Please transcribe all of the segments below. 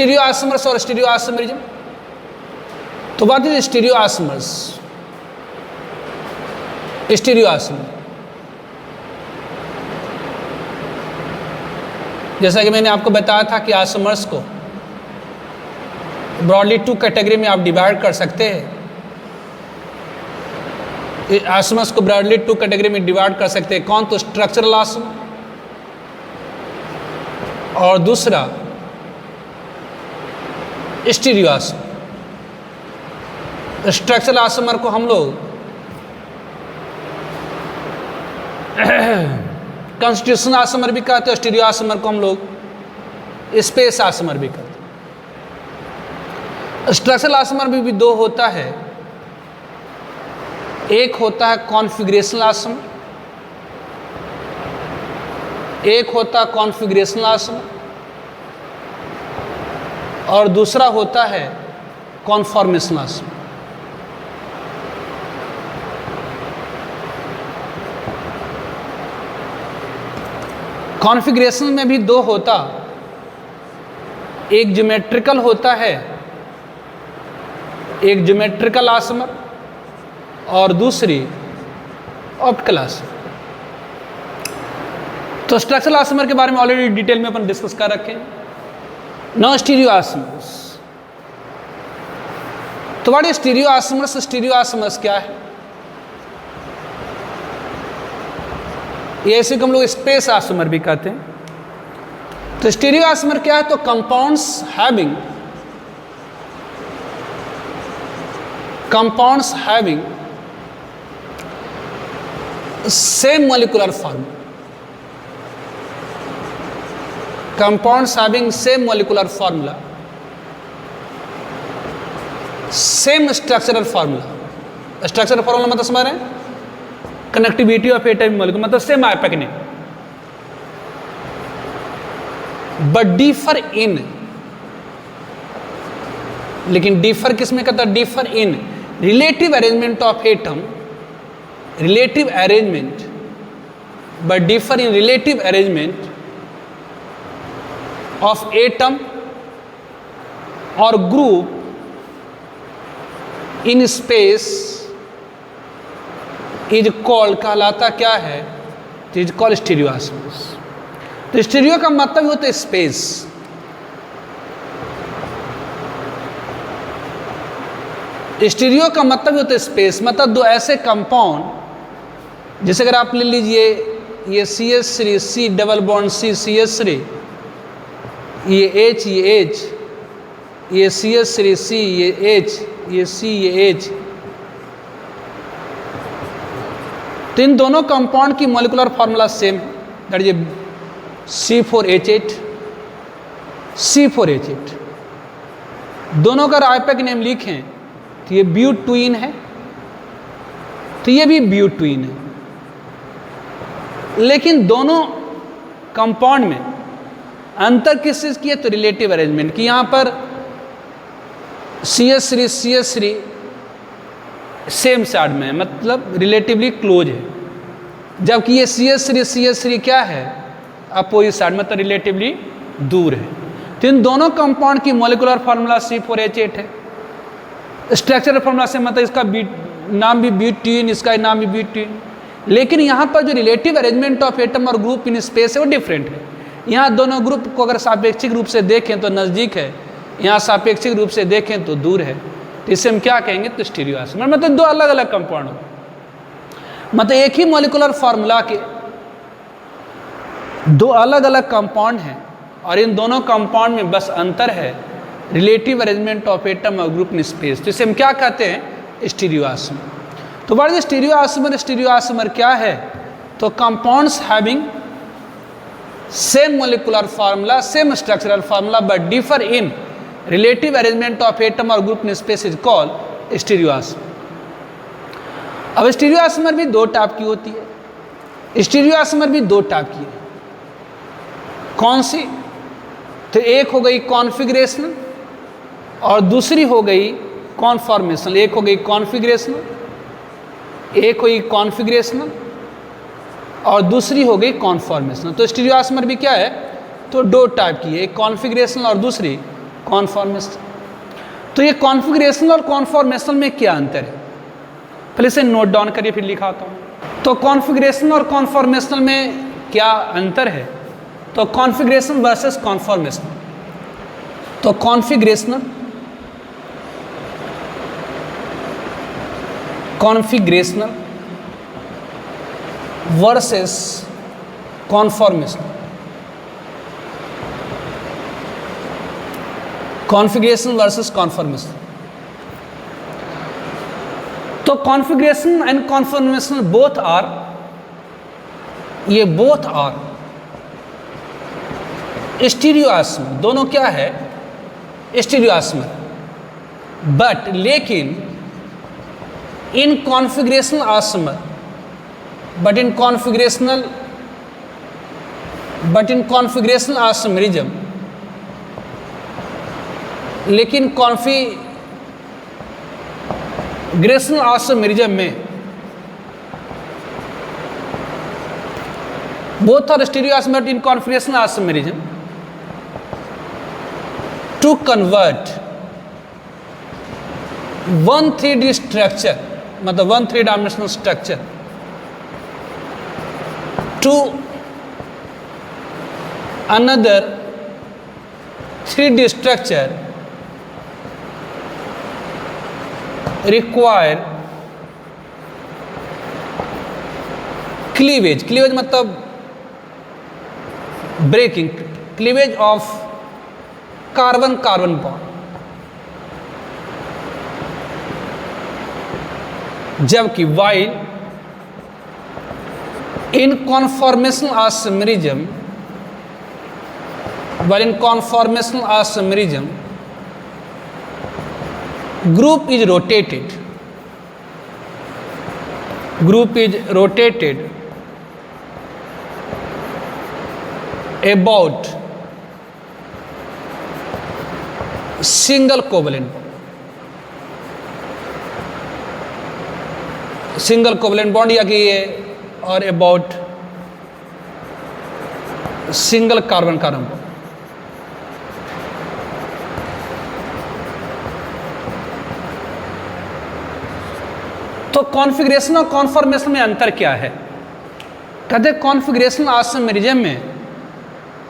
Stereoisomers और स्टीरियोआइसोमेरिज्म। तो what is stereoisomers? स्टीरियोआइसोमर, जैसा कि मैंने आपको बताया था कि आइसोमर्स को ब्रॉडली 2 कैटेगरी में आप डिवाइड कर सकते हैं। आइसोमर्स को ब्रॉडली 2 कैटेगरी में डिवाइड कर सकते हैं। कौन? तो स्ट्रक्चरल आइसोमर और दूसरा स्टीरियोआइसोमर। स्ट्रक्चरल आइसोमर को हम लोग कॉन्स्टिट्यूशन आइसोमर भी कहते हैं, स्टीरियो आइसोमर को हम लोग स्पेस आइसोमर भी कहते हैं। स्ट्रक्चरल आइसोमर भी 2 होता है। एक होता है कॉन्फ़िगरेशनल आइसोमर, एक होता है कॉन्फ़िगरेशनल आइसोमर और दूसरा होता है कॉन्फॉर्मेशनल आइसोमर। कॉन्फ़िगरेशन में भी 2 होता, एक ज्योमेट्रिकल होता है, एक ज्योमेट्रिकल आइसोमर और दूसरी ऑप्टिकल आइसोमर। तो स्ट्रक्चरल आइसोमर के बारे में ऑलरेडी डिटेल में अपन डिस्कस कर रखे हैं। Now stereoisomers. तो what is stereoisomers? Stereoisomers क्या है? ये ऐसे को हम लोग स्पेस आइसोमर भी कहते हैं। तो स्टीरियो आइसोमर क्या है? तो compounds having same molecular form, compounds having same molecular formula, same structural formula। structural formula मतलब समझ रहे हैं? कनेक्टिविटी ऑफ एटॉमिक मॉलिक्यूल मतलब सेम आइपैकने, बट डिफर इन, लेकिन डिफर किस में कहता है? Differ in relative arrangement of atom, relative arrangement, but differ in relative arrangement of atom or group in space is called, कहलाता क्या है? Is called stereoisomers. तो स्टीरियो का मतलब होता है स्पेस। स्टीरियो का मतलब होता है स्पेस, मतलब 2 ऐसे कंपाउंड, जैसे अगर आप ले लीजिए ये CH3 C double bond C CH3, ये H ये H, ये CH3 C ये H ये C ये H, तो इन दोनों कंपाउंड की मॉलिक्यूलर फार्मूला सेम है, दैट इज C4H8 C4H8। दोनों का आइपैक नेम लिखें तो ये ब्यूट्वीन है, तो ये भी ब्यूट्वीन है, लेकिन दोनों कंपाउंड में अंतर किस चीज़ की है? तो रिलेटिव अरेंजमेंट की। यहाँ पर CH3 सेम साइड में है, मतलब रिलेटिवली क्लोज है, जबकि ये CH3 क्या है? अपोजिट साइड में, तो रिलेटिवली दूर है। तो इन दोनों कंपाउंड की मॉलिक्यूलर फार्मूला C4H8 है। स्ट्रक्चरल फार्मूला से मतलब इसका नाम भी ब्यूटीन, इसका नाम भी ब्यूटीन, लेकिन यहाँ पर जो रिलेटिव अरेंजमेंट ऑफ एटम और ग्रुप इन स्पेस है वो डिफरेंट है। यहाँ दोनों ग्रुप को अगर सापेक्षिक रूप से देखें तो नज़दीक है, यहाँ सापेक्षिक रूप से देखें तो दूर है। तो इसे हम क्या कहेंगे? तो स्टीरियोआइसोमर, मतलब 2 अलग अलग कंपाउंड हो, मतलब एक ही मॉलिक्यूलर फार्मूला के 2 अलग अलग कंपाउंड हैं और इन दोनों कंपाउंड में बस अंतर है रिलेटिव अरेंजमेंट ऑफ एटम और ग्रुप इन स्पेस। तो इसे हम क्या कहते हैं? स्टीरियोआइसोमर। तो व्हाट इज स्टीरियोआइसोमर? स्टीरियोआइसोमर क्या है? तो compounds having same molecular formula, same structural formula, but differ in relative arrangement of atom or group in space is called stereoisomer। अब स्टीरियोआइसोमर भी 2 टाइप की होती है। स्टीरियोआइसोमर भी 2 टाइप की है। कौन सी? तो एक हो गई कॉन्फ़िगरेशनल और दूसरी हो गई कॉन्फॉर्मेशनल। एक हो गई कॉन्फ़िगरेशनल, एक हुई कॉन्फ़िगरेशनल और दूसरी हो गई कॉन्फॉर्मेशनल। तो स्टीरियोआइसोमर भी क्या है? तो 2 टाइप की है, एक कॉन्फ़िगरेशनल और दूसरी कॉन्फॉर्मेशन। तो ये कॉन्फ़िगरेशनल और कॉन्फॉर्मेशनल में क्या अंतर है, पहले इसे नोट डाउन करिए फिर लिखाता हूँ। तो कॉन्फ़िगरेशनल और कॉन्फॉर्मेशनल में क्या अंतर है, तो कॉन्फ़िगरेशन वर्सेस कॉन्फॉर्मेशनल। तो configurational versus conformational. Configuration versus conformation. तो configuration and conformation both are stereoisomer, दोनों क्या है, स्टीरियोआस्मर। बट लेकिन in configurational isomer, but in configurational isomerism, लेकिन कॉन्फ़िगरेशनल आस्मरिज्म में both are stereoisomers in configurational isomerism to convert one 3D structure, मतलब one 3-dimensional structure to another 3D structure require cleavage मतलब breaking, cleavage of carbon carbon bond. जबकि while in conformational isomerism group is rotated about single covalent bond या कि ये और about single carbon bond। तो configuration और conformation में अंतर क्या है, कहते हैं कॉन्फ़िगरेशन आइसोमेरिज्म में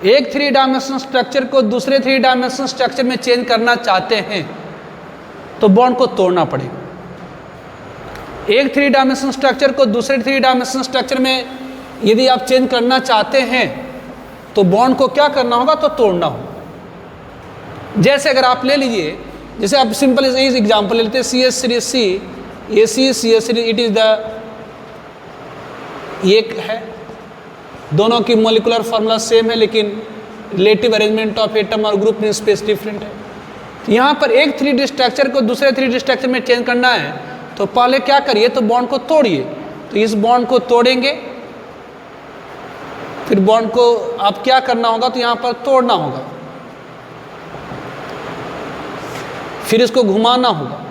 एक 3-डायमेंशनल स्ट्रक्चर को दूसरे 3-डायमेंशनल स्ट्रक्चर में चेंज करना चाहते हैं तो बॉन्ड को तोड़ना पड़ेगा। एक 3-डायमेंशनल स्ट्रक्चर को दूसरे 3-डायमेंशनल स्ट्रक्चर में यदि आप चेंज करना चाहते हैं तो बॉन्ड को क्या करना होगा, तो तोड़ना होगा। जैसे अगर आप ले लीजिए, जैसे आप सिंपल एग्जाम्पल ले लेते हैं CH3C, ये CH3, इट इज़ द, ये है, दोनों की मोलिकुलर फार्मूला सेम है लेकिन रिलेटिव अरेंजमेंट ऑफ एटम और ग्रुप इन स्पेस डिफरेंट है। तो यहाँ पर एक 3D स्ट्रक्चर को दूसरे 3D स्ट्रक्चर में चेंज करना है तो पहले क्या करिए, तो बॉन्ड को तोड़िए। तो इस बॉन्ड को तोड़ेंगे, फिर बॉन्ड को आप क्या करना होगा, तो यहाँ पर तोड़ना होगा, फिर इसको घुमाना होगा,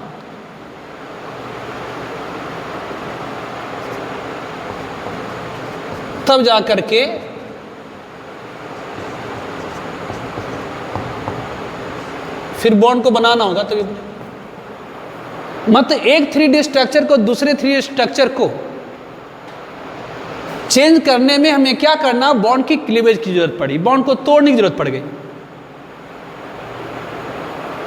तब जा करके फिर बॉन्ड को बनाना होगा। तो मतलब एक 3D स्ट्रक्चर को दूसरे 3D स्ट्रक्चर को चेंज करने में हमें क्या करना, बॉन्ड की क्लीवेज की जरूरत पड़ी, बॉन्ड को तोड़ने की जरूरत पड़ गई।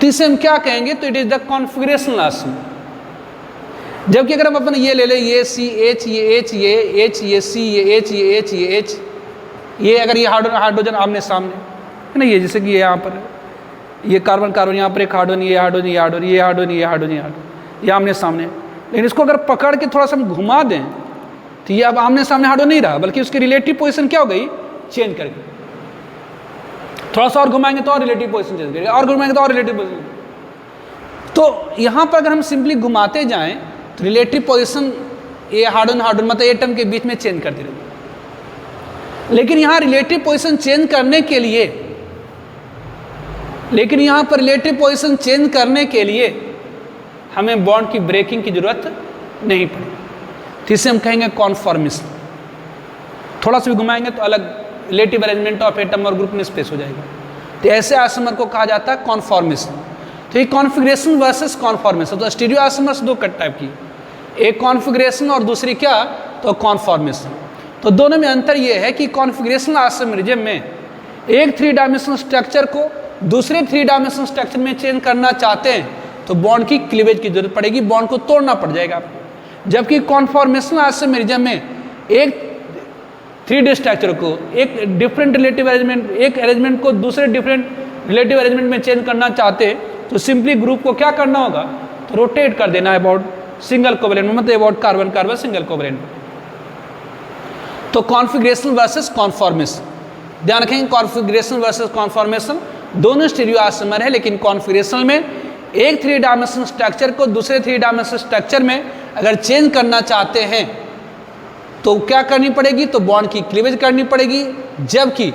तो इसे हम क्या कहेंगे, तो इट इज द कॉन्फ़िगरेशनल आइसोमेर। जबकि अगर हम अपन ये ले लें, ये C H, ये H, ये H, ये C, ये H, ये H, ये H, ये अगर ये हाइड्रोजन आमने सामने है ना, ये जैसे कि ये यहाँ पर ये कार्बन कार्बन, यहाँ पर एक हाइड्रोजन, ये हाइड्रोजन, ये हाइड्रोजन, ये हाइड्रोजन, ये हाइड्रोजन, ये आमने सामने। लेकिन इसको अगर पकड़ के थोड़ा सा हम घुमा दें तो ये अब आमने सामने हाइड्रोजन नहीं रहा, बल्कि उसकी रिलेटिव पोजीशन क्या हो गई, चेंज कर गई। थोड़ा सा और घुमाएंगे तो और रिलेटिव पोजीशन चेंज करेगा, और घुमाएंगे तो और रिलेटिव पोजीशन। तो यहाँ पर अगर हम सिंपली घुमाते जाएं तो रिलेटिव पोजीशन ये हाइड्रोजन मतलब एटम के बीच में चेंज करती रहेगी। लेकिन यहाँ रिलेटिव पोजीशन चेंज करने के लिए, लेकिन यहाँ पर रिलेटिव पोजीशन चेंज करने के लिए हमें बॉन्ड की ब्रेकिंग की जरूरत नहीं पड़ी। तो इसे हम कहेंगे कॉन्फॉर्मेशन। थोड़ा सा भी घुमाएंगे तो अलग रिलेटिव अरेंजमेंट ऑफ एटम और ग्रुप में स्पेस हो जाएगा। तो ऐसे आइसोमर को कहा जाता है कॉन्फॉर्मेशन। तो ये कॉन्फ़िगरेशन वर्सेस कॉन्फॉर्मेशन, तो स्टीरियो आइसोमर्स दो टाइप की, एक कॉन्फ़िगरेशन और दूसरी क्या, तो कॉन्फॉर्मेशन। तो दोनों में अंतर ये है कि कॉन्फ़िगरेशनल आइसोमरिज्म में एक 3 डायमेंशनल स्ट्रक्चर को दूसरे 3 डायमेंशनल स्ट्रक्चर में चेंज करना चाहते हैं तो बॉन्ड की क्लीवेज की जरूरत पड़ेगी, बॉन्ड को तोड़ना पड़ जाएगा आपको। जबकि कॉन्फॉर्मेशनल आइसोमरिज्म में एक 3D स्ट्रक्चर को एक डिफरेंट रिलेटिव अरेंजमेंट, एक अरेंजमेंट को दूसरे डिफरेंट रिलेटिव अरेंजमेंट में चेंज करना चाहते हैं तो सिंपली ग्रुप को क्या करना होगा, तो रोटेट कर देना है अबाउट सिंगल कोवेलेंट में, मतलब about carbon carbon single covalent. तो कॉन्फ़िगरेशन वर्सेस कॉन्फॉर्मेशन, ध्यान रखेंगे कॉन्फ़िगरेशन वर्सेस कॉन्फॉर्मेशन दोनों स्टीरियो आइसोमर है, लेकिन कॉन्फ़िगरेशन में एक 3 डायमेंशनल स्ट्रक्चर को दूसरे 3 डायमेंशनल स्ट्रक्चर में अगर चेंज करना चाहते हैं तो क्या करनी पड़ेगी, तो बॉन्ड की क्लीवेज करनी पड़ेगी। जबकि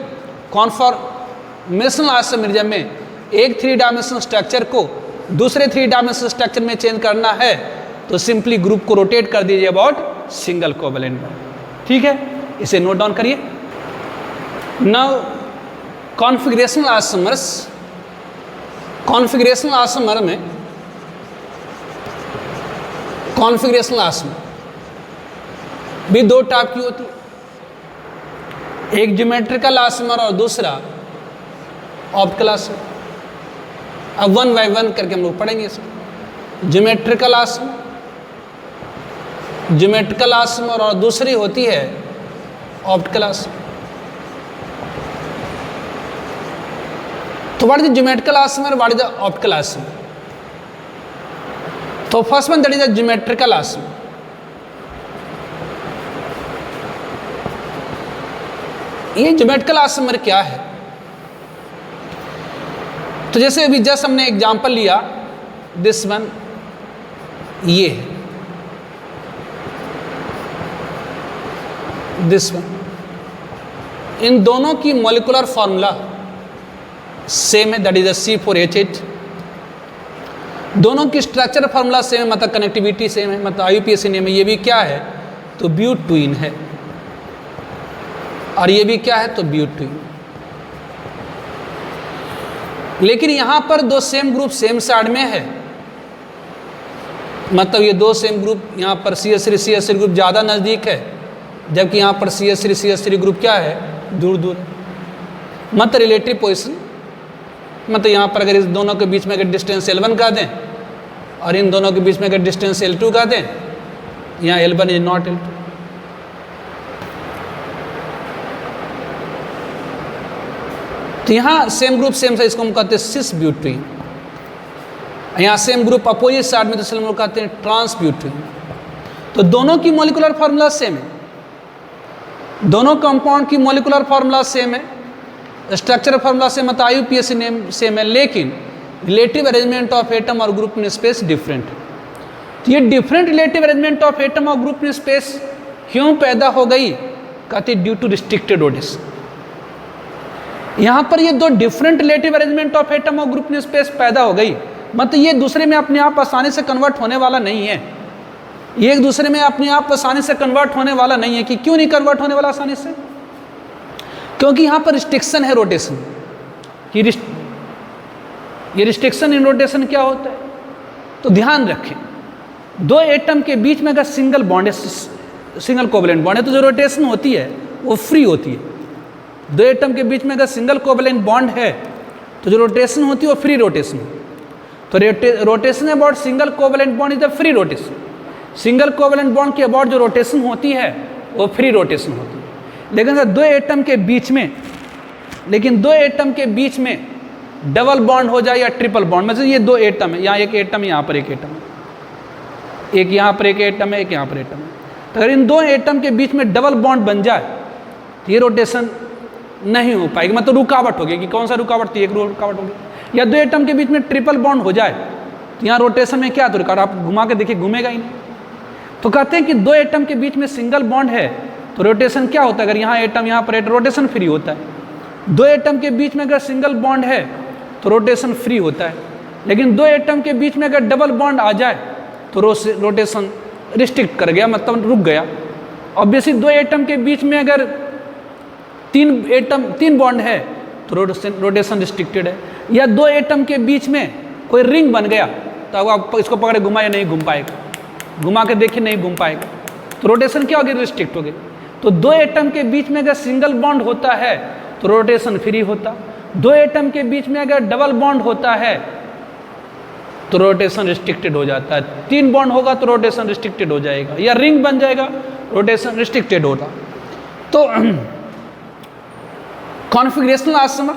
कॉन्फॉर्मेशनल आइसोमरिज्म में एक 3 डायमेंशनल स्ट्रक्चर को दूसरे 3 डायमेंशनल स्ट्रक्चर में चेंज करना है तो सिंपली ग्रुप को रोटेट कर दीजिए अबाउट सिंगल कोवेलेंट में। ठीक है, इसे नोट डाउन करिए। Now configurational isomers, configurational isomer में कॉन्फ़िगरेशनल आइसोमर भी दो टाइप की होती है, एक ज्योमेट्रिकल आइसोमर और दूसरा ऑप्टिकल आइसोमर। अब 1 बाय 1 करके हम लोग पढ़ेंगे इसको। ज्योमेट्रिकल आइसोमर, ज्योमेट्रिकल आइसोमर और दूसरी होती है ऑप्टिकल आइसोमर। तो what is the geometrical isomer, what is the optical isomer? तो first one that is the geometrical isomer. ये ज्योमेट्रिकल आइसोमर क्या है? तो जैसे अभी जस्ट हमने एग्जांपल लिया, दिस वन, ये है दिस वन, इन दोनों की मॉलिक्यूलर फॉर्मूला सेम है, दैट इज C4H8। दोनों की स्ट्रक्चर फॉर्मूला सेम है, मतलब कनेक्टिविटी सेम है, मतलब IUPAC नेम है। ये भी क्या है, तो ब्यूट्वीन है, और ये भी क्या है, तो ब्यूट्वीन। लेकिन यहां पर दो सेम ग्रुप सेम साइड में है, मतलब ये दो सेम ग्रुप, यहां पर CH3 ग्रुप ज़्यादा नज़दीक है, जबकि यहां पर CH3 ग्रुप क्या है, दूर दूर। मतलब रिलेटिव पोजिशन, मतलब यहाँ पर अगर इस दोनों के बीच में अगर डिस्टेंस L1 का दें और इन दोनों के बीच में अगर डिस्टेंस L2 का दें, यहाँ L1 इज नॉट L2। तो यहाँ सेम ग्रुप सेम साइज, इसको हम कहते हैं सिस ब्यूट्वीन। यहाँ सेम ग्रुप अपोजिट साइड में, तो हम लोग कहते हैं ट्रांस ब्यूट्वीन। तो दोनों की मॉलिक्यूलर फार्मूला सेम है, दोनों कंपाउंड की मॉलिक्यूलर फार्मूला सेम है, स्ट्रक्चर फार्मूला से, मतलब IUPAC नेम सेम है, लेकिन रिलेटिव अरेंजमेंट ऑफ एटम और ग्रुप इन स्पेस डिफरेंट। तो ये different relative arrangement of atom और ग्रुप इन स्पेस क्यों पैदा हो गई, कहते ड्यू टू रिस्ट्रिक्टेड रोटेशन। यहाँ पर ये दो different relative arrangement of atom और ग्रुप इन स्पेस पैदा हो गई, मतलब ये दूसरे में अपने आप आसानी से कन्वर्ट होने वाला नहीं है, ये एक दूसरे में अपने आप आसानी से कन्वर्ट होने वाला नहीं है। कि क्यों नहीं कन्वर्ट होने वाला आसानी से, क्योंकि यहाँ पर रिस्ट्रिक्शन है रोटेशन। ये रिस्ट्रिक्शन इन रोटेशन क्या होता है, तो ध्यान रखें, दो एटम के बीच में अगर सिंगल बॉन्ड है, सिंगल कोवेलेंट बॉन्ड है, तो जो रोटेशन होती है वो फ्री होती है। दो एटम के बीच में अगर सिंगल कोवेलेंट बॉन्ड है तो जो रोटेशन होती है वो फ्री रोटेशन। तो rotation about single covalent bond is the free rotation. Single covalent bond के अबाउट जो रोटेशन होती है वो फ्री रोटेशन होती है। लेकिन दो एटम के बीच में डबल बॉन्ड हो जाए या ट्रिपल बॉन्ड, मतलब ये दो एटम है, यहाँ एक एटम है, यहाँ पर एक एटम है, एक यहाँ पर एक एटम है, एक यहाँ पर एटम है। तो अगर इन दो एटम के बीच में डबल बॉन्ड बन जाए तो ये रोटेशन नहीं हो पाएगी, मतलब रुकावट होगी। कि कौन सा रुकावट थी, एक रुकावट होगी। या दो एटम के बीच में ट्रिपल बॉन्ड हो जाए तो यहाँ रोटेशन में क्या तो रुकावट, आप घुमा के देखिए घूमेगा ही नहीं। तो कहते हैं कि दो एटम के बीच में सिंगल बॉन्ड है तो रोटेशन क्या होता है, अगर यहाँ एटम यहाँ पर एटम, रोटेशन फ्री होता है। दो एटम के बीच में अगर सिंगल बॉन्ड है तो रोटेशन फ्री होता है, लेकिन दो एटम के बीच में अगर डबल बॉन्ड आ जाए तो रोटेशन रिस्ट्रिक्ट कर गया, मतलब रुक गया। ऑब्वियसली दो एटम के बीच में अगर तीन बॉन्ड है तो रोटेशन रिस्ट्रिक्टेड है। या दो एटम के बीच में कोई रिंग बन गया तो अब आप इसको पकड़े घुमा या नहीं घूम पाएगा, घुमा के देखिए नहीं घूम पाएगा, तो रोटेशन क्या हो गई, रिस्ट्रिक्ट हो गई। तो दो एटम के बीच में अगर सिंगल बॉन्ड होता है तो रोटेशन फ्री होता, दो एटम के बीच में अगर डबल बॉन्ड होता है तो रोटेशन रिस्ट्रिक्टेड हो जाता है, तीन बॉन्ड होगा तो रोटेशन रिस्ट्रिक्टेड हो जाएगा, या रिंग बन जाएगा रोटेशन रिस्ट्रिक्टेड होता। तो कॉन्फ़िगरेशनल आइसोमर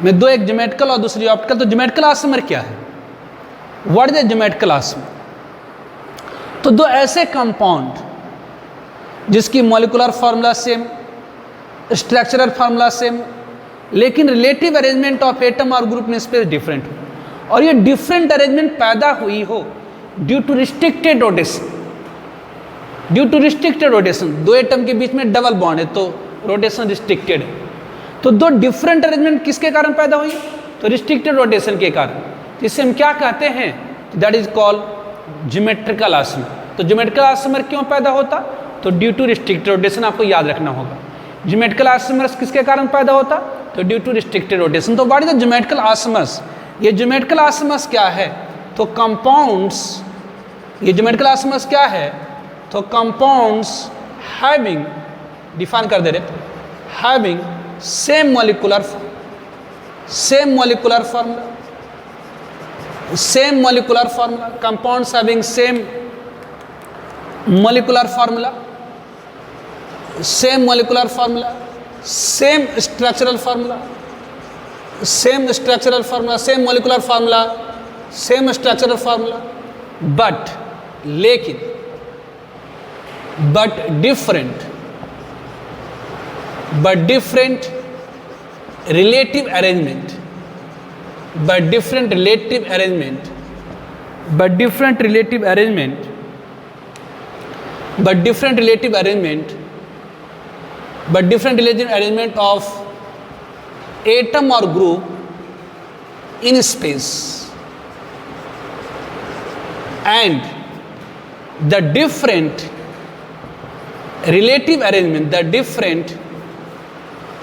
में दो, एक ज्योमेट्रिकल और दूसरी ऑप्टिकल। तो ज्योमेट्रिकल आइसोमर क्या है, what is the geometrical isomer? तो दो ऐसे कंपाउंड जिसकी molecular formula same, structural formula same, लेकिन रिलेटिव अरेंजमेंट ऑफ एटम और ग्रुप इन स्पेस डिफरेंट हो, और ये डिफरेंट अरेंजमेंट पैदा हुई हो due to restricted rotation. Due to restricted rotation, दो एटम के बीच में डबल बॉन्ड है तो रोटेशन रिस्ट्रिक्टेड है। तो दो डिफरेंट अरेंजमेंट किसके कारण पैदा हुई, तो रिस्ट्रिक्टेड रोटेशन के कारण। इसे हम क्या कहते हैं, that is called geometrical isomer. तो ज्योमेट्रिकल आइसोमर क्यों पैदा होता, तो ड्यू टू रिस्ट्रिक्टेड रोटेशन, आपको याद रखना होगा। ज्योमेट्रिकल आइसोमर किसके कारण पैदा होता, तो ड्यू टू रिस्ट्रिक्टेड रोटेशन। तो what is the geometrical isomers? ये ज्योमेट्रिकल आइसोमर्स क्या है, तो कंपाउंड्स, ये ज्योमेट्रिकल आइसोमर्स क्या है, तो कंपाउंड्स हैविंग, डिफाइन कर दे रहे, having same molecular formula, same molecular formula, compounds having same molecular formula, same molecular formula, same structural formula, same structural formula, same molecular formula, same structural formula, but लेकिन, but different relative arrangement, but different relative arrangement, but different relative arrangement, but different relative arrangement, but different relative arrangement of atom or group in space, and the different relative arrangement, the different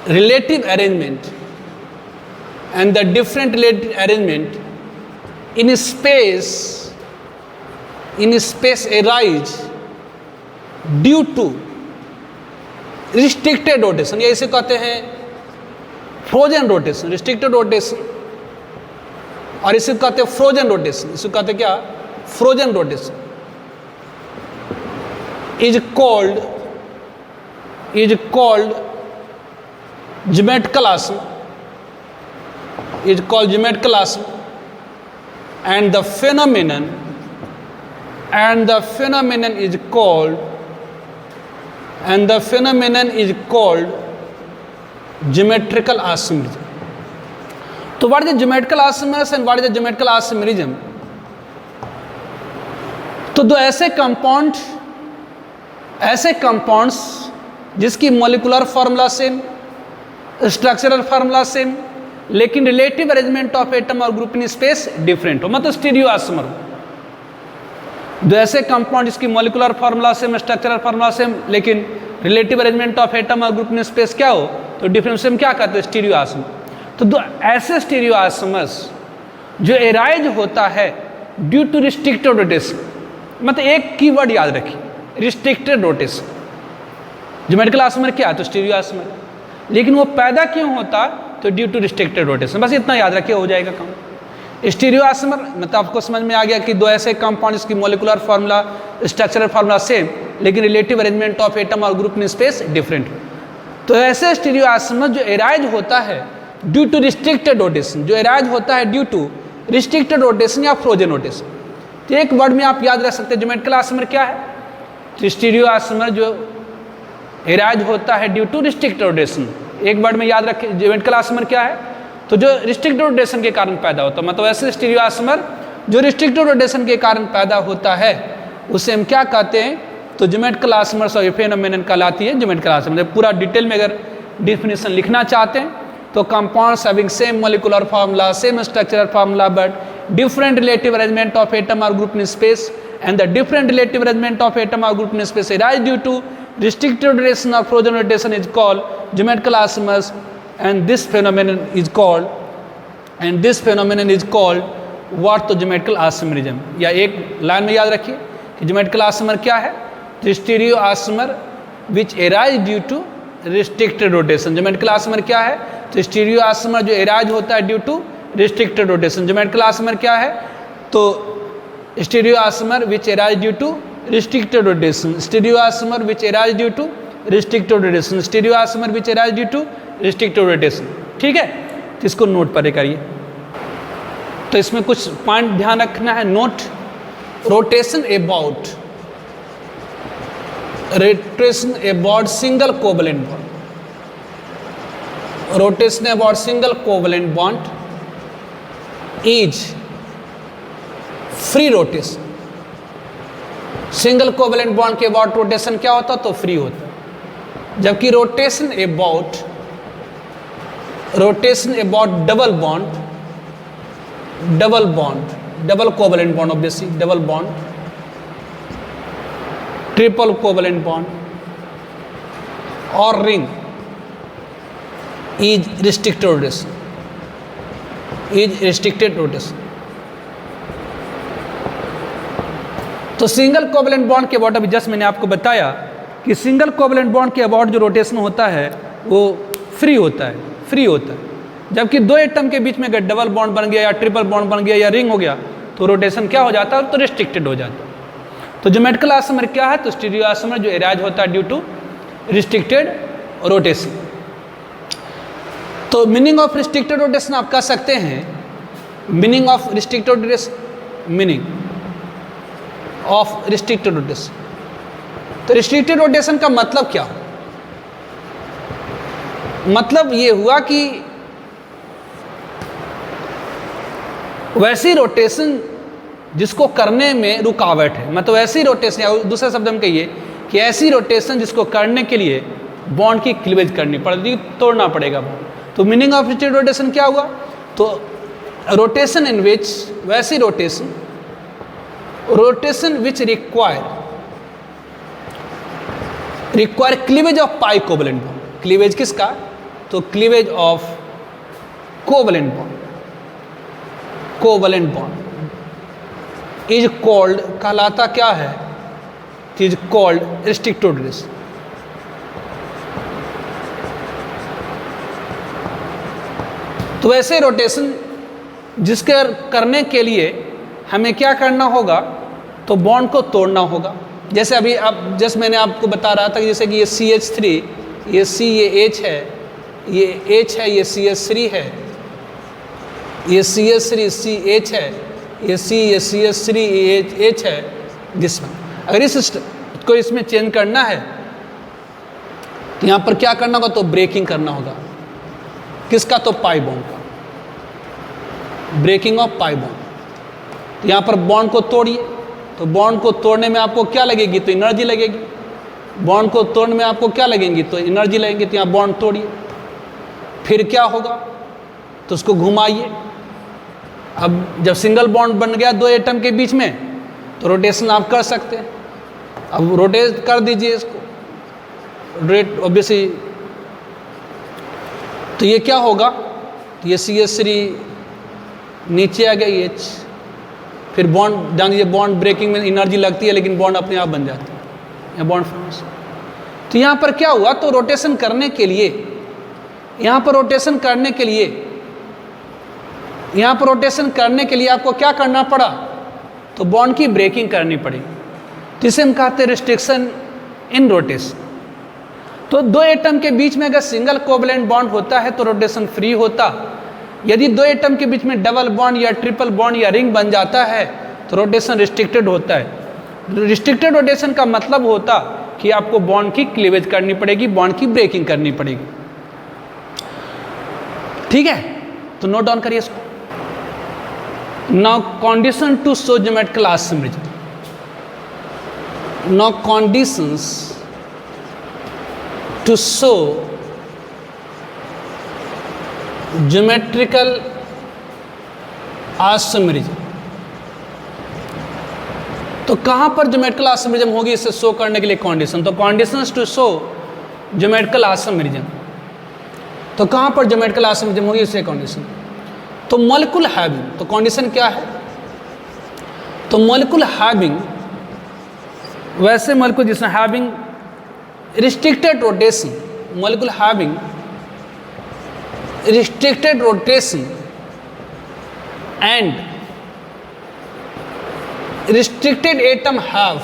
relative arrangement and the different relative arrangement in space arise due to restricted rotation, या इसे कहते हैं frozen rotation, restricted rotation, और इसे कहते हैं frozen rotation, इसे कहते हैं क्या, frozen rotation, is called geometrical aisomers, is called geometrical aisomers, and the phenomenon is called geometrical isomerism. तो what is the geometrical isomers and what is the geometrical isomerism? तो दो ऐसे कंपाउंड्स जिसकी molecular formula same, structural formula same, लेकिन relative arrangement of atom और group in space different हो, मतलब stereo isomer हो। दो ऐसे कंपाउंड जिसकी molecular formula same, structural formula same, लेकिन रिलेटिव अरेंजमेंट ऑफ एटम और ग्रुप इन स्पेस क्या हो, तो डिफरेंट, सेम क्या कहते हैं, स्टीरियो आइसोमर। तो दो ऐसे स्टीरियो आइसोमर्स जो एराइज होता है ड्यू टू रिस्ट्रिक्टेड रोटेशन, मतलब एक कीवर्ड याद रखिए, रिस्ट्रिक्टेड रोटेशन। ज्योमेट्रिकल आइसोमर क्या है, तो स्टीरियो आइसोमर, लेकिन वो पैदा क्यों होता, तो ड्यू टू रिस्ट्रिक्टेड रोटेशन। बस इतना याद रखिए, हो जाएगा काम। स्टीरियो आइसोमर मतलब आपको समझ में आ गया कि दो ऐसे कंपाउंड जिसकी molecular formula, structural formula same, लेकिन रिलेटिव अरेंजमेंट ऑफ एटम और ग्रुप इन स्पेस डिफरेंट। तो ऐसे स्टीरियो आइसोमर जो एराइज होता है ड्यू टू रिस्ट्रिक्टेड रोटेशन, जो एराइज होता है ड्यू टू रिस्ट्रिक्टेड रोटेशन या फ्रोजन रोटेशन। तो एक वर्ड में आप याद रख सकते हैं ज्योमेट्रिकल आइसोमर क्या है, तो स्टीरियो आइसोमर जो एराइज होता है ड्यू टू रिस्ट्रिक्टेड रोटेशन। एक वर्ड में याद रखें ज्योमेट्रिकल आइसोमर क्या है, तो जो रिस्ट्रिक्टेड रोटेशन के कारण पैदा होता है, मतलब ऐसे स्टीरियो आइसोमर जो रिस्ट्रिक्टेड रोटेशन के कारण पैदा होता है उसे हम क्या कहते हैं, तो ज्योमेट्रिकल आइसोमर्स और फेनोमेनन कहलाती है ज्योमेट्रिकल आइसोमर। पूरा डिटेल में अगर डिफिनेशन लिखना चाहते हैं तो compounds having same molecular formula, same structural formula, but different relative arrangement of atom or group in space, and the different relative arrangement of atom or group in space arise due to restricted rotation or frozen rotation is called geometrical isomers, and this phenomenon is called what? तो geometrical isomerism, या एक line में याद रखिए कि geometrical isomer क्या है? तो stereo isomer which arise due to restricted rotation. Geometrical isomer क्या है? तो स्टीरियो आइसोमर जो एराइज होता है due to restricted rotation. Geometrical isomer क्या है? तो stereo isomer which arise due to restricted rotation, stereo isomer which arise due to restricted rotation, stereo isomer which arise due to restricted rotation. ठीक है, तो इसको note पर करिए। तो इसमें कुछ पॉइंट ध्यान रखना है। Note rotation about single covalent bond, rotation about single covalent bond is free rotation. Single covalent bond के अबाउट रोटेशन क्या होता? तो फ्री होता, जबकि rotation about double covalent bond, obviously double bond, triple covalent bond और ring is restricted rotation. तो single covalent bond के about, अभी जस्ट मैंने आपको बताया कि सिंगल कोवलेंट बॉन्ड के अबाउट जो रोटेशन होता है वो फ्री होता है, जबकि दो एटम के बीच में अगर डबल बॉन्ड बन गया या ट्रिपल बॉन्ड बन गया या रिंग हो गया तो रोटेशन क्या हो जाता है? तो रिस्ट्रिक्टेड हो जाता है। तो ज्योमेट्रिकल आइसोमर क्या है? तो स्टीरियो आइसोमर जो एराइज होता है ड्यू टू रिस्ट्रिक्टेड रोटेशन। तो मीनिंग ऑफ रिस्ट्रिक्टेड रोटेशन आप कह सकते हैं, मीनिंग ऑफ रिस्ट्रिक्टेड रोटेशन। तो रिस्ट्रिक्टेड रोटेशन का मतलब क्या? मतलब ये हुआ कि वैसी रोटेशन जिसको करने में रुकावट है, मतलब ऐसी रोटेशन, या दूसरे शब्द में कहिए कि ऐसी रोटेशन जिसको करने के लिए बॉन्ड की क्लीवेज करनी पड़ेगी, तोड़ना पड़ेगा बॉन्ड। तो मीनिंग ऑफ रिस्ट्रिक्टेड रोटेशन क्या हुआ? तो रोटेशन इन विच, वैसी rotation which require cleavage of pi covalent bond. Cleavage किसका? तो cleavage of covalent bond is called, कहलाता क्या है? Is called restricted rotation. तो वैसे रोटेशन जिसके करने के लिए हमें क्या करना होगा? तो बॉन्ड को तोड़ना होगा। जैसे अभी आप जस्ट मैंने आपको बता रहा था कि जैसे कि ये CH3, ये C, ये H है, ये H है, ये CH3 है, ये CH3 CH है, ये C, ये CH3 ये H है। दिस वन, अगर इस को इसमें चेंज करना है तो यहाँ पर क्या करना होगा? तो ब्रेकिंग करना होगा। किसका? तो पाई बॉन्ड का, ब्रेकिंग ऑफ पाई बॉन्ड। तो यहाँ पर बॉन्ड को तोड़िए। तो बॉन्ड को तोड़ने में आपको क्या लगेगी? तो एनर्जी लगेगी। बॉन्ड को तोड़ने में आपको क्या लगेंगी? तो एनर्जी लगेगी। तो यहाँ बॉन्ड तोड़िए, फिर क्या होगा? तो उसको घुमाइए। अब जब सिंगल बॉन्ड बन गया दो एटम के बीच में तो रोटेशन आप कर सकते हैं। अब रोटेट कर दीजिए इसको, रोटेट ऑब्वियसली। तो ये क्या होगा? तो ये CH3 नीचे आ गया H, फिर बॉन्ड, जान लीजिए बॉन्ड ब्रेकिंग में एनर्जी लगती है लेकिन बॉन्ड अपने आप बन जाता है, या बॉन्ड फॉर्मेशन। तो यहाँ पर क्या हुआ? तो रोटेशन करने के लिए, यहाँ पर रोटेशन करने के लिए आपको क्या करना पड़ा? तो बॉन्ड की ब्रेकिंग करनी पड़ी। तो इसे हम कहते हैं रिस्ट्रिक्शन इन रोटेशन। तो दो एटम के बीच में अगर सिंगल कोवलेंट बॉन्ड होता है तो रोटेशन फ्री होता। यदि दो एटम के बीच में डबल बॉन्ड या ट्रिपल बॉन्ड या रिंग बन जाता है तो रोटेशन रिस्ट्रिक्टेड होता है। रिस्ट्रिक्टेड रोटेशन का मतलब होता कि आपको बॉन्ड की क्लीवेज करनी पड़ेगी, बॉन्ड की ब्रेकिंग करनी पड़ेगी। ठीक है, तो नोट डाउन करिए इसको। Now condition to show geometrical isomerism. Now conditions to show geometrical isomerism. तो कहां पर ज्योमेट्रिकल आइसोमेरिज्म होगी इसे शो करने के लिए कंडीशन? तो conditions to show geometrical isomerism. तो कहाँ पर ज्योमेट्रिकल आइसोमेरिज्म होगी इससे कंडीशन। तो मॉलिक्यूल हैविंग, तो कंडीशन क्या है, तो मॉलिक्यूल हैविंग, वैसे मॉलिक्यूल जिसमें having restricted rotation, molecule having restricted rotation and restricted atom have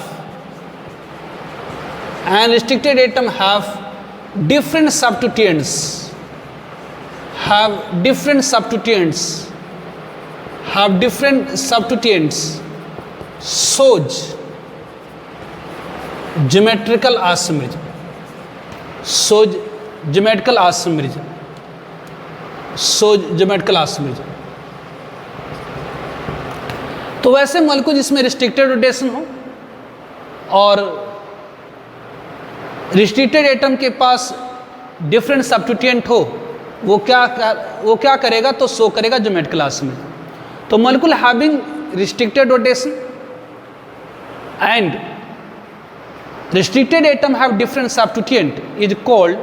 different substituents, shows geometrical isomerism, geometrical isomerism. तो वैसे मॉलिक्यूल जिसमें रिस्ट्रिक्टेड रोटेशन हो और रिस्ट्रिक्टेड एटम के पास डिफरेंट सब्स्टिट्यूएंट हो, वो क्या करेगा, तो शो करेगा ज्योमेट्रिकल आइसोमेरिज्म। तो molecule having restricted rotation and restricted atom have different substituent is called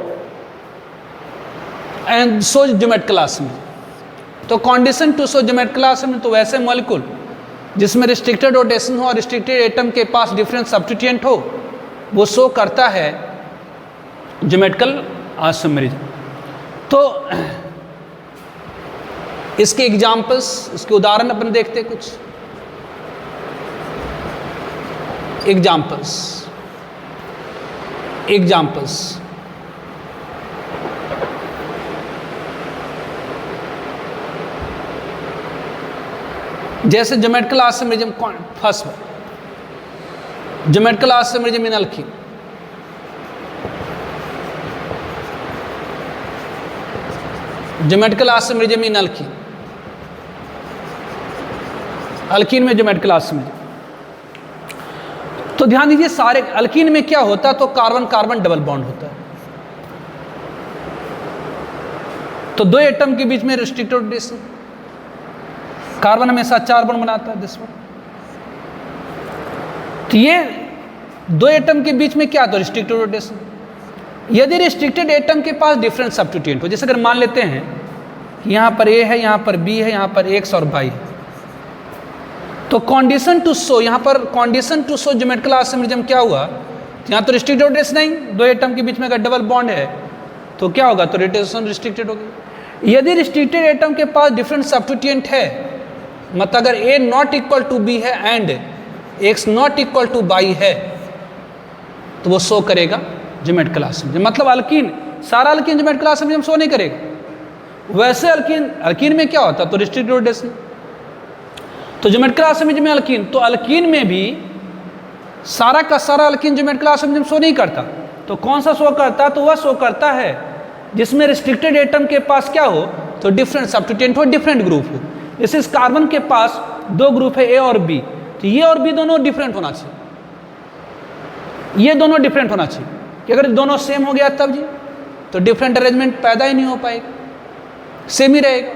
and show geometrical isomerism. तो condition to show geometrical isomerism, तो वैसे मॉलिक्यूल जिसमें रिस्ट्रिक्टेड रोटेशन हो और रिस्ट्रिक्टेड एटम के पास डिफरेंट सब्स्टिट्यूएंट हो, वो शो करता है ज्योमेट्रिकल आइसोमेरिज्म। तो इसके एग्जाम्पल्स, इसके उदाहरण अपन देखते हैं कुछ एग्जाम्पल्स। जैसे geometrical isomerism, first geometrical isomerism in alkyne. Geometrical isomerism in alkene, alkene में ज्योमेट्रिकल आइसोमेरिज्म। तो ध्यान दीजिए, सारे अल्कीन में क्या होता है, तो कार्बन कार्बन डबल बॉन्ड होता है। तो दो एटम के बीच में रिस्ट्रिक्टेड रोटेशन, कार्बन हमेशा 4 बॉन्ड बनाता है दिस वन। तो ये दो एटम के बीच में क्या तो रिस्ट्रिक्टेड रोटेशन। यदि रिस्ट्रिक्टेड एटम के पास डिफरेंट सब्स्टिट्यूएंट हो, जैसे अगर मान लेते हैं कि यहाँ पर ए है, यहाँ पर बी है, यहाँ पर एक्स और वाई है, तो कंडीशन टू शो, यहाँ पर condition to show geometrical isomerism क्या हुआ, यहाँ तो रिस्ट्रिक्टेड रोटेशन नहीं, दो एटम के बीच में अगर डबल बॉन्ड है तो क्या होगा, तो रोटेशन रिस्ट्रिक्टेड होगी। यदि रिस्ट्रिक्टेड एटम के पास डिफरेंट सब्स्टिट्यूएंट है, मतलब अगर A not equal to B है and X not equal to Y है, तो वो शो करेगा ज्योमेट्रिकल आइसोमेरिज्म। मतलब अल्कीन, सारा अल्कीन ज्योमेट्रिकल आइसोमेरिज्म शो नहीं करेगा। वैसे अल्कीन में क्या होता है, तो रिस्ट्रिक्टेड रोटेशन। तो ज्योमेट्रिकल आइसोमेरिज्म में अल्कीन, तो अल्कीन में भी सारा का सारा अल्कीन ज्योमेट्रिकल आइसोमेरिज्म शो नहीं करता। तो कौन सा शो करता है, तो वह शो करता है जिसमें रिस्ट्रिक्टेड एटम के पास क्या हो, तो डिफरेंट सब्स्टिट्यूएंट हो, डिफरेंट ग्रुप हो। जैसे इस कार्बन के पास दो ग्रुप है, ए और बी, तो ये और बी दोनों डिफरेंट होना चाहिए, ये दोनों डिफरेंट होना चाहिए। कि अगर दोनों सेम हो गया तब जी, तो डिफरेंट अरेंजमेंट पैदा ही नहीं हो पाएगा, सेम ही रहेगा।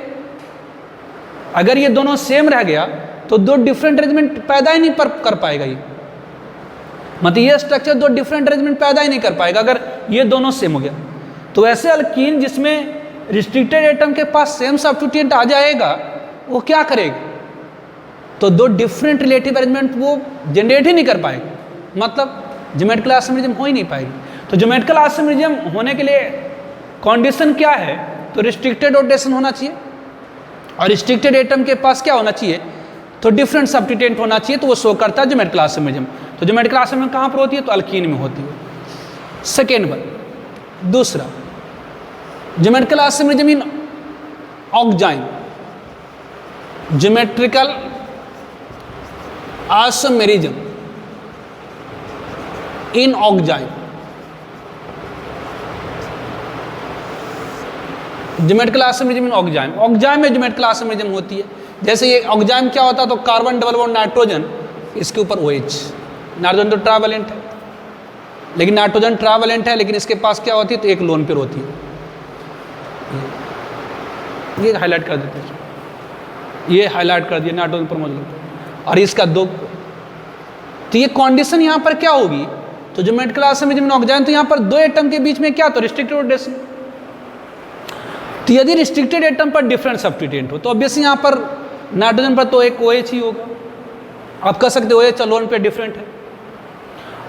अगर ये दोनों सेम रह गया तो दो डिफरेंट अरेंजमेंट पैदा ही नहीं कर पाएगा ये, मतलब ये स्ट्रक्चर दो डिफरेंट अरेंजमेंट पैदा ही नहीं कर पाएगा अगर ये दोनों सेम हो गया। तो ऐसे अल्कीन जिसमें रिस्ट्रिक्टेड एटम के पास सेम सब्स्टिट्यूएंट आ जाएगा, वो क्या करेगा, तो दो डिफरेंट रिलेटिव अरेंजमेंट वो जनरेट ही नहीं कर पाएगा, मतलब ज्योमेट्रिकल आइसोमेरिज्म हो ही नहीं पाएगी। तो ज्योमेट्रिकल आइसोमेरिज्म होने के लिए कंडीशन क्या है, तो रिस्ट्रिक्टेड रोटेशन होना चाहिए और रिस्ट्रिक्टेड एटम के पास क्या होना चाहिए, तो डिफरेंट सब्स्टिट्यूएंट होना चाहिए, तो वो शो करता है ज्योमेट्रिकल आइसोमेरिज्म। तो ज्योमेट्रिकल आइसोमेरिज्म कहाँ पर होती है, तो अल्कीन में होती है। सेकेंड वन, दूसरा geometrical isomerism in oxime, geometrical isomerism in oxime, geometrical isomerism in oxime. Oxime में ज्योमेट्रिकल आइसोमेरिज्म होती है। जैसे ये ऑक्जाइम क्या होता है, तो कार्बन डबल बॉन्ड नाइट्रोजन, इसके ऊपर OH, नाइट्रोजन तो ट्रावलेंट है, लेकिन नाइट्रोजन ट्रावलेंट है, लेकिन इसके पास क्या होती है, तो एक लोन पेयर होती है। ये हाईलाइट कर देते हैं, ये हाईलाइट कर दिया, नाइट्रोजन पर मौजूद, और इसका दो। तो ये कंडीशन यहाँ पर क्या होगी, तो ज्योमेट्रिकल आइसोमेरिज्म इन ऑक्जाइम, तो यहाँ पर दो एटम के बीच में क्या, तो रिस्ट्रिक्टेड रोटेशन। तो यदि रिस्ट्रिक्टेड एटम पर डिफरेंट सब्स्टिट्यूएंट हो तो ऑब्वियसली यहाँ पर नाइट्रोजन पर तो एक OH ही होगा, आप कह सकते हो OH अलोन पे डिफरेंट है,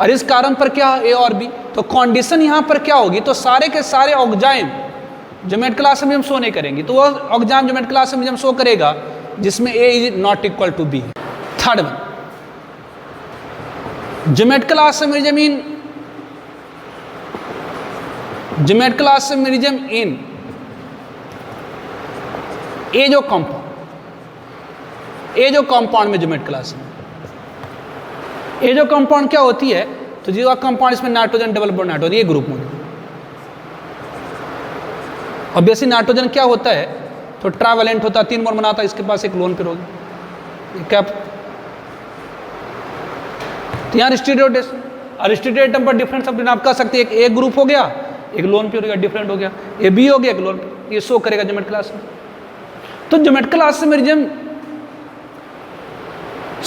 और इस कारण पर क्या A और B, तो कंडीशन यहाँ पर क्या होगी, तो सारे के सारे ऑक्जाइम जोमेट क्लास में हम शो नहीं करेंगे, तो वो ऑक्जाइम जोमेट क्लास में हम शो करेगा जिसमें A is not equal to B। Third one, geometrical isomerism in geometrical isomerism in azo compound में ज्योमेट्रिकल आइसोमेरिज्म, ए जो कंपाउंड क्या होती है, तो जो कंपाउंड इसमें नाइट्रोजन डबल बॉन्ड नाइट्रोजन ये ग्रुप मॉडल, ऑब्वियसली नाइट्रोजन क्या होता है, तो ट्रावलेंट होता है, 3 बॉन्ड बनाता है, इसके पास एक लोन पेयर होगी क्या, तो यहाँ रिस्ट्रिक्टेड एटम पर डिफरेंट सब्स्टिट्यूएंट आप कह सकते हैं, एक ग्रुप हो गया, एक लोन पेयर हो गया, डिफरेंट हो गया, ए बी हो गया, एक लोन पेयर, ये शो करेगा ज्योमेट्रिकल आइसोमेरिज्म। तो ज्योमेट्रिकल आइसोमेरिज्म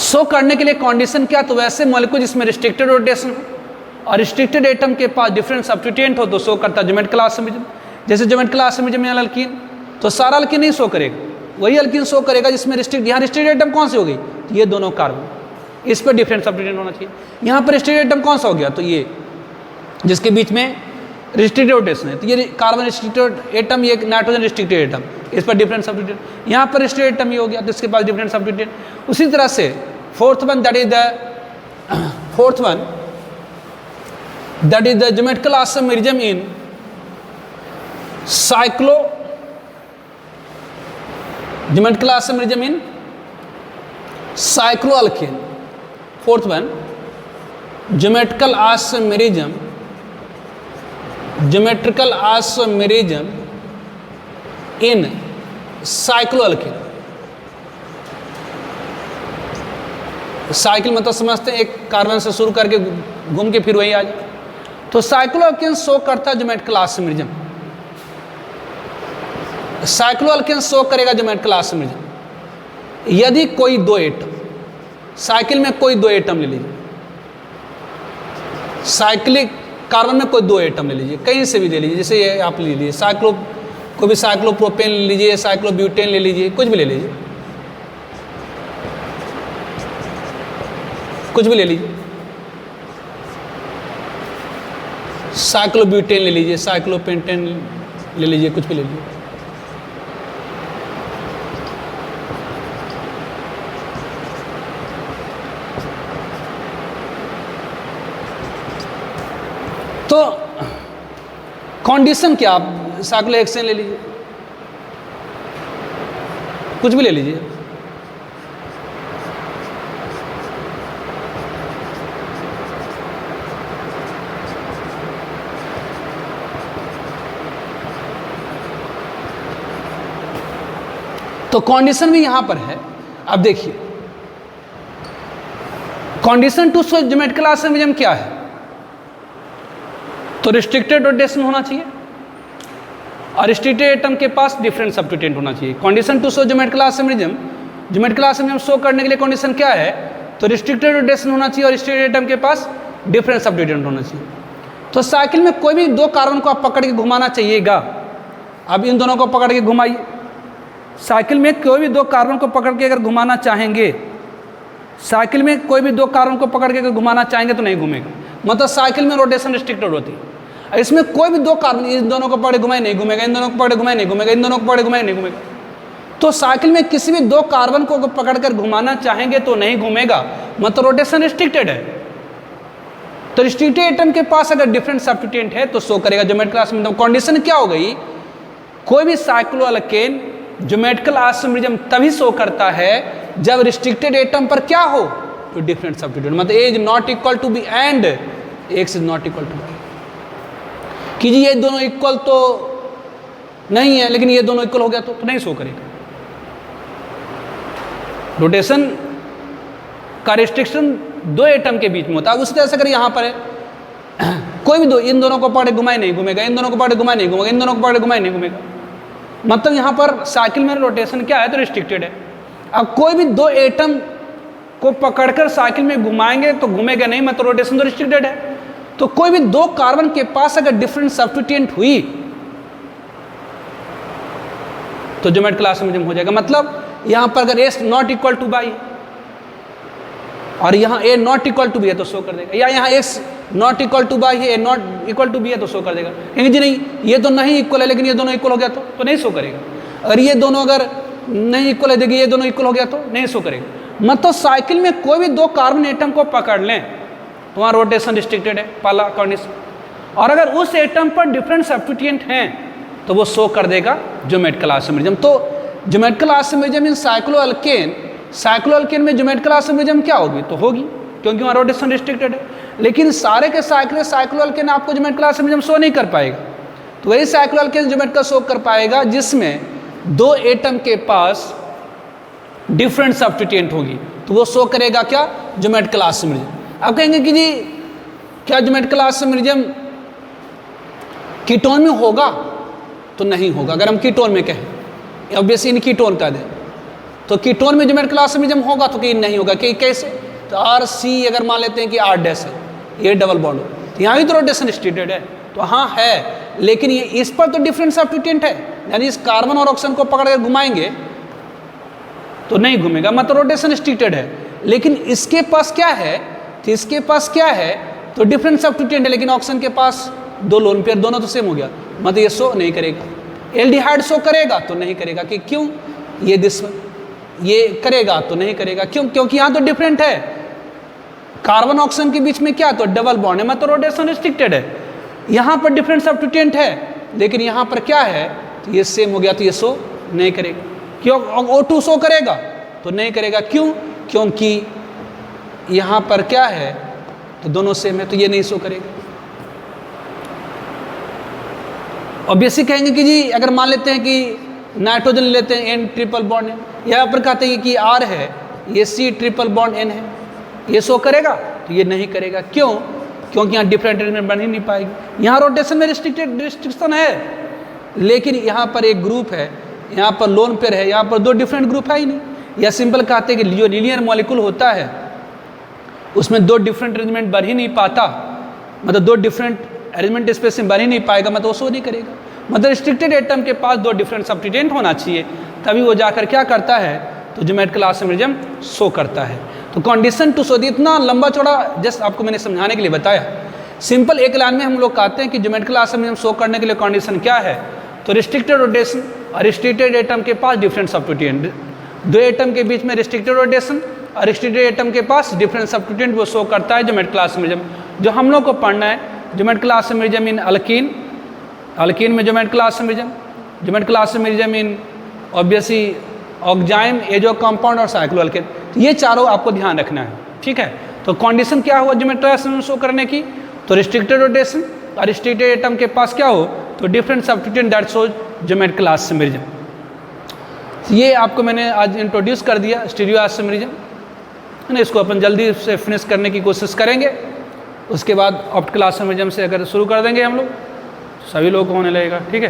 शो करने के लिए कंडीशन क्या, तो वैसे मॉलिक्यूल जिसमें रिस्ट्रिक्टेड रोटेशन हो और रिस्ट्रिक्टेड एटम के पास डिफरेंट सब्स्टिट्यूएंट हो तो शो करता है ज्योमेट्रिकल आइसोमेरिज्म। जैसे ज्योमेट्रिकल आइसोमेरिज्म में अल्कीन, तो सारा अल्कीन नहीं शो करेगा, वही अल्कीन शो करेगा जिसमें यहाँ रिस्ट्रिक्टेड एटम कौन सी हो गई, तो ये दोनों कार्बन, इस पर डिफरेंट सब्स्टिट्यूएंट होना चाहिए। यहाँ पर रिस्ट्रिक्टेड एटम कौन सा हो गया, तो ये जिसके बीच में रिस्ट्रिक्टेड रोटेशन है, तो ये कार्बन रिस्ट्रिक्टेड एटम, ये नाइट्रोजन रिस्ट्रिक्टेड एटम, इस पर डिफरेंट सब्स्टिट्यूएंट। यहाँ पर रिस्ट्रिक्टेड एटम ये हो गया, तो इसके पास डिफरेंट सब्स्टिट्यूएंट। उसी तरह से fourth one that is the geometrical isomerism in geometrical isomerism in cycloalkane. Fourth one, geometrical isomerism in cycloalkane. Cycle मतलब समझते हैं एक कार्बन से शुरू करके घूम के फिर वही आ जाए, तो साइक्लोअल्केन शो करता है ज्योमेट्रिकल आइसोमेरिज्म। साइक्लोअल्केन शो करेगा ज्योमेट्रिकल आइसोमेरिज्म यदि कोई 2 एटम, साइकिल में कोई 2 एटम ले लीजिए, साइक्लिक कार्बन में कोई 2 एटम ले लीजिए, कहीं से भी ले लीजिए, जैसे ये आप ले लीजिए कोई भी साइक्लोप्रोपेन ले लीजिए, साइक्लोब्यूटेन ले लीजिए, कुछ भी ले लीजिए, कुछ भी ले लीजिए, साइक्लोब्यूटेन ले लीजिए, साइक्लोपेंटेन ले लीजिए, कुछ भी ले लीजिए। तो कंडीशन क्या, आप साइक्लोहेक्सेन ले लीजिए, कुछ भी ले लीजिए, तो कंडीशन भी यहां पर है। अब देखिए condition to show geometrical isomerism क्या है, तो रिस्ट्रिक्टेड रोटेशन होना चाहिए और रिस्ट्रिक्टेड एटम के पास डिफरेंट सब्स्टिट्यूएंट होना चाहिए। Condition to show geometrical isomerism show करने के लिए कंडीशन क्या है, तो रिस्ट्रिक्टेड रोटेशन होना चाहिए और रिस्ट्रिक्टेड एटम के पास डिफरेंट सब्स्टिट्यूएंट होना चाहिए। तो साइकिल में कोई भी 2 कार्बन को आप पकड़ के घुमाना चाहिएगा, अब इन दोनों को पकड़ के घुमाइए, साइकिल में कोई भी 2 कार्बन को पकड़ के अगर घुमाना चाहेंगे, साइकिल में कोई भी 2 कार्बन को पकड़ के अगर घुमाना चाहेंगे तो नहीं घूमेगा, मतलब साइकिल में रोटेशन रिस्ट्रिक्टेड होती है। इसमें कोई भी 2 कार्बन, इन दोनों को पकड़े घुमाए नहीं घूमेगा, इन दोनों को पकड़े घुमाए नहीं घूमेगा, इन दोनों को पकड़े घुमाए नहीं घूमेगा। तो साइकिल में किसी भी 2 कार्बन को पकड़कर घुमाना चाहेंगे तो नहीं घूमेगा, मतलब रोटेशन रिस्ट्रिक्टेड है। तो रिस्ट्रिक्टेड एटम के पास अगर डिफरेंट सब्स्टिट्यूएंट है तो शो करेगा ज्योमेट्रिकल आइसोमेरिज्म। कंडीशन क्या हो गई, कोई भी साइक्लोअल्केन ज्योमेट्रिकल आइसोमेरिज्म तभी शो करता है जब रिस्ट्रिक्टेड एटम पर क्या हो, तो डिफरेंट सब्स्टिट्यूएंट, मतलब A is not equal to B and X is not equal to B. कि जी ये दोनों इक्वल तो नहीं है, लेकिन ये दोनों इक्वल हो गया तो नहीं शो करेगा। रोटेशन का रिस्ट्रिक्शन 2 एटम के बीच में होता है। उसी तरह से अगर यहाँ पर है कोई भी 2, इन दोनों को पकड़े घुमाए नहीं घूमेगा, इन दोनों को पकड़े घुमाए नहीं घूमेगा, इन दोनों को पकड़े घुमाए नहीं घूमेगा, मतलब यहाँ पर साइकिल में रोटेशन क्या है, तो रिस्ट्रिक्टेड है। अब कोई भी 2 एटम को पकड़कर साइकिल में घुमाएंगे तो घूमेगा नहीं, मतलब रोटेशन तो रिस्ट्रिक्टेड है। तो कोई भी 2 कार्बन के पास अगर डिफरेंट सब्स्टिट्यूएंट हुई तो ज्योमेट्रिकल आइसोमेरिज्म हो जाएगा। मतलब यहाँ पर अगर A not equal to B और यहाँ A not equal to B है तो शो कर देगा, या यहाँ X not equal to Y है, A not equal to B है तो शो कर देगा। कहेंगे जी नहीं ये तो नहीं इक्वल है लेकिन ये दोनों इक्वल हो गया तो नहीं शो करेगा। और ये दोनों अगर नहीं इक्वल है, देखिए ये दोनों इक्वल हो गया तो नहीं शो करेगा। मतलब साइकिल में कोई भी दो कार्बन एटम को पकड़ लें तो वहाँ रोटेशन रिस्ट्रिक्टेड है, पहला कंडीशन। और अगर उस एटम पर डिफरेंट सब्स्टिट्यूएंट हैं तो वो शो कर देगा ज्योमेट्रिकल आइसोमेरिज्म। तो ज्योमेट्रिकल आइसोमेरिज्म इन साइक्लोअल्केन में ज्योमेट्रिकल आइसोमेरिज्म क्या होगी? तो होगी, क्योंकि वहाँ रोटेशन रिस्ट्रिक्टेड है। लेकिन सारे के साइक्लोअल्केन आपको ज्योमेट्रिकल आइसोमेरिज्म शो नहीं कर पाएगा। तो वही साइक्लोअल्केन ज्योमेट्रिकल शो कर पाएगा जिसमें दो एटम के पास डिफरेंट सब्स्टिट्यूएंट होगी, तो वो शो करेगा क्या? Geometrical isomerism. आप कहेंगे कि जी क्या ज्योमेट्रिकल आइसोमेरिज्म कीटोन में होगा? तो नहीं होगा। अगर हम कीटोन में कहें, ऑब्वियसली इन कीटोन का दें तो कीटोन में ज्योमेट्रिकल आइसोमेरिज्म होगा तो कि नहीं होगा। कि कैसे? तो आर सी अगर मान लेते हैं कि आर डैश है, ये डबल बॉन्ड हो, तो यहाँ भी तो रोटेशन रिस्ट्रिक्टेड है। तो हाँ है, लेकिन ये इस पर तो डिफरेंट सब्स्टिट्यूएंट है, यानी इस कार्बन और ऑक्सीजन को पकड़ कर घुमाएंगे तो नहीं घूमेगा, मतलब रोटेशन रिस्ट्रिक्टेड है। लेकिन इसके पास क्या है? तो इसके पास क्या है? तो डिफरेंट सब्स्टिट्यूएंट है, लेकिन ऑक्सीजन के पास दो लोन पेयर, दोनों तो सेम हो गया, मतलब ये शो नहीं करेगा। एल्डिहाइड शो करेगा तो नहीं करेगा। कि क्यों? ये करेगा तो नहीं करेगा। क्यों? क्योंकि यहाँ तो डिफरेंट है, कार्बन ऑक्सीजन के बीच में क्या तो डबल बॉन्ड है, मतलब रोटेशन रिस्ट्रिक्टेड है। यहाँ पर डिफरेंट सब्स्टिट्यूएंट है, लेकिन यहाँ पर क्या है? तो ये सेम हो गया, तो ये शो नहीं करेगा। क्यों? O2 शो करेगा तो नहीं करेगा। क्यों? क्योंकि यहाँ पर क्या है? तो दोनों सेम है, तो ये नहीं शो करेगा। ऑब्वियसली कहेंगे कि जी अगर मान लेते हैं कि नाइट्रोजन लेते हैं N ट्रिपल बॉन्ड है, यहाँ पर कहते हैं कि R है, ये C ट्रिपल बॉन्ड N है, ये शो करेगा? तो ये नहीं करेगा। क्यों? क्योंकि यहाँ डिफरेंट अरेंजमेंट बन ही नहीं पाएगी। यहाँ रोटेशन में रिस्ट्रिक्शन है, लेकिन यहाँ पर एक ग्रुप है, यहाँ पर लोन पेयर है, यहाँ पर दो डिफरेंट ग्रुप है ही नहीं। या सिंपल कहते हैं कि जो लीनियर मॉलिक्यूल होता है उसमें दो डिफरेंट अरेंजमेंट बन ही नहीं पाता, मतलब दो डिफरेंट अरेंजमेंट स्पेस में बन ही नहीं पाएगा, मतलब वो शो नहीं करेगा। मतलब रिस्ट्रिक्टेड एटम के पास दो डिफरेंट सब्स्टिट्यूएंट होना चाहिए, तभी वो जाकर क्या करता है? तो ज्योमेट्रिकल आइसोमेरिज्म शो करता है। तो कंडीशन टू शो, इतना लंबा चौड़ा जस्ट आपको मैंने समझाने के लिए बताया। सिंपल एक लाइन में हम लोग कहते हैं कि ज्योमेट्रिकल आइसोमेरिज्म शो करने के लिए कंडीशन क्या है? तो रिस्ट्रिक्टेड रोटेशन और रिस्ट्रिक्टेड एटम के पास डिफरेंट सब्स्टिट्यूएंट, दो एटम के बीच में रिस्ट्रिक्टेड रोटेशन और रिस्ट्रिक्टेड एटम के पास डिफरेंट सब्स्टिट्यूएंट, वो शो करता है ज्योमेट्रिकल आइसोमेरिज्म। जो हम लोग को पढ़ना है geometrical isomerism in alkene, alkene में geometrical isomerism, geometrical isomerism in obviously oxime, azo compound और साइक्लोअल्केन, ये चारों आपको ध्यान रखना है। ठीक है, तो कंडीशन क्या हुआ ज्योमेट्रिकल आइसोमेरिज्म शो करने की? तो रिस्ट्रिक्टेड रोटेशन और रिस्ट्रिक्टेड एटम के पास क्या हो? तो different substituent that shows geometrical isomerism. ये आपको मैंने आज इंट्रोड्यूस कर दिया स्टीरियो आइसोमेरिज्म, है ना। इसको अपन जल्दी से फिनिश करने की कोशिश करेंगे, उसके बाद ऑप्टिकल आइसोमेरिज्म से अगर शुरू कर देंगे हम लोग, सभी लोगों को होने लगेगा। ठीक है,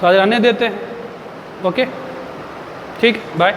तो आज रहने देते हैं। ओके, ठीक, बाय।